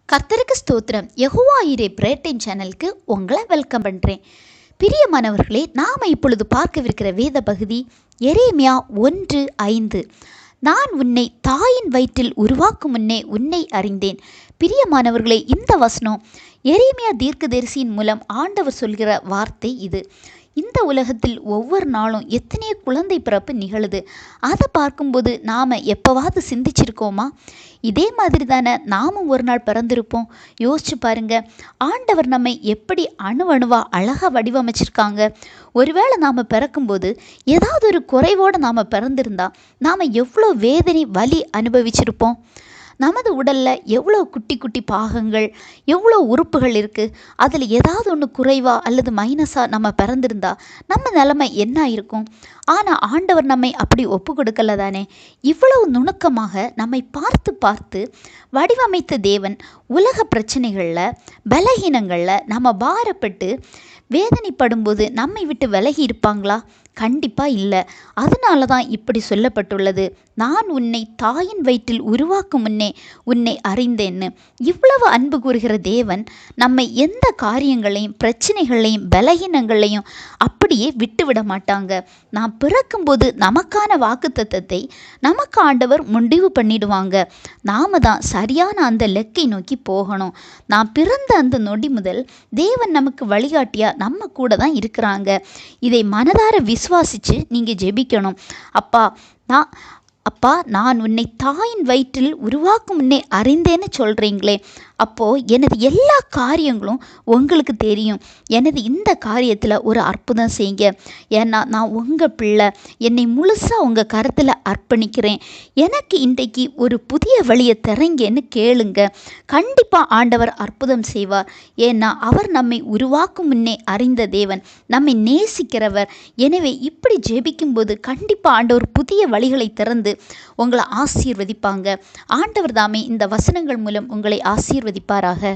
கர்த்தருக்கு ஸ்தோத்திரம். யெகோவா ஈரே பிரேட்டின் சேனலுக்கு உங்களை வெல்கம் பண்ணுறேன். பிரியமானவர்களே, நாம் இப்பொழுது பார்க்கவிருக்கிற வேத பகுதி எரேமியா 1:5. நான் உன்னை தாயின் வயிற்றில் உருவாக்கும் முன்னே உன்னை அறிந்தேன். பிரியமானவர்களே, இந்த வசனம் எரேமியா தீர்க்கதரிசியின் மூலம் ஆண்டவர் சொல்கிற வார்த்தை இது. இந்த உலகத்தில் ஒவ்வொரு நாளும் எத்தனையோ குழந்தை பிறப்பு நிகழுது. அதை பார்க்கும்போது நாம் எப்போவாவது சிந்திச்சிருக்கோமா? இதே மாதிரி தானே நாமும் ஒரு நாள் பிறந்திருப்போம். யோசிச்சு பாருங்க, ஆண்டவர் நம்மை எப்படி அணுவா அழகாக வடிவமைச்சிருக்காங்க. ஒருவேளை நாம் பிறக்கும்போது ஏதாவது ஒரு குறைவோடு நாம் பிறந்திருந்தா நாம் எவ்வளோ வேதனை வலி அனுபவிச்சிருப்போம். நமது உடலில் எவ்வளோ குட்டி குட்டி பாகங்கள், எவ்வளோ உறுப்புகள் இருக்குது. அதில் ஏதாவது ஒன்று குறைவாக அல்லது மைனஸாக நம்ம பிறந்திருந்தா நம்ம நிலைமை என்ன இருக்கும்? ஆனால் ஆண்டவர் நம்மை அப்படி ஒப்பு கொடுக்கல தானே. இவ்வளவு நுணுக்கமாக நம்மை பார்த்து பார்த்து வடிவமைத்த தேவன் உலக பிரச்சனைகளில், பலகீனங்களில் நம்ம பாரப்பட்டு வேதனைப்படும்போது நம்மை விட்டு விலகி இருப்பாங்களா? கண்டிப்பாக இல்லை. அதனால தான் இப்படி சொல்லப்பட்டுள்ளது, நான் உன்னை தாயின் வயிற்றில் உருவாக்கும் முன்னே உன்னை அறிந்தேன்னு. இவ்வளவு அன்பு கூறுகிற தேவன் நம்மை எந்த காரியங்களையும், பிரச்சனைகளையும், பலகீனங்களையும் அப்படியே விட்டுவிட மாட்டாங்க. நாம் பிறக்கும்போது நமக்கான வாக்குத்தத்தத்தை நமக்கு ஆண்டவர் முடிவு பண்ணிடுவாங்க. நாம் தான் சரியான அந்த லெக்கை நோக்கி போகணும். நாம் பிறந்த அந்த நொடி முதல் தேவன் நமக்கு வழிகாட்டியா நம்ம கூட தான் இருக்கிறாங்க. இதை மனதார விசுவாசித்து நீங்கள் ஜெபிக்கணும். அப்பா, நான் உன்னை தாயின் வயிற்றில் உருவாக்கும் முன்னே அறிந்தேன்னு சொல்கிறீங்களே, அப்போது எனது எல்லா காரியங்களும் உங்களுக்கு தெரியும். எனது இந்த காரியத்தில் ஒரு அற்புதம் செய்யுங்க. ஏன்னா நான் உங்கள் பிள்ளை, என்னை முழுசாக உங்கள் கருத்தில் அர்ப்பணிக்கிறேன். எனக்கு இன்றைக்கு ஒரு புதிய வழியை தரங்கன்னு கேளுங்க. கண்டிப்பாக ஆண்டவர் அற்புதம் செய்வார். ஏன்னா அவர் நம்மை உருவாக்கும் முன்னே அறிந்த தேவன், நம்மை நேசிக்கிறவர். எனவே இப்படி ஜெபிக்கும்போது கண்டிப்பாக ஆண்டவர் புதிய வழிகளை திறந்து உங்களை ஆசீர்வதிப்பாங்க. ஆண்டவர் தாமே இந்த வசனங்கள் மூலம் உங்களை ஆசீர்வதிப்பாராக.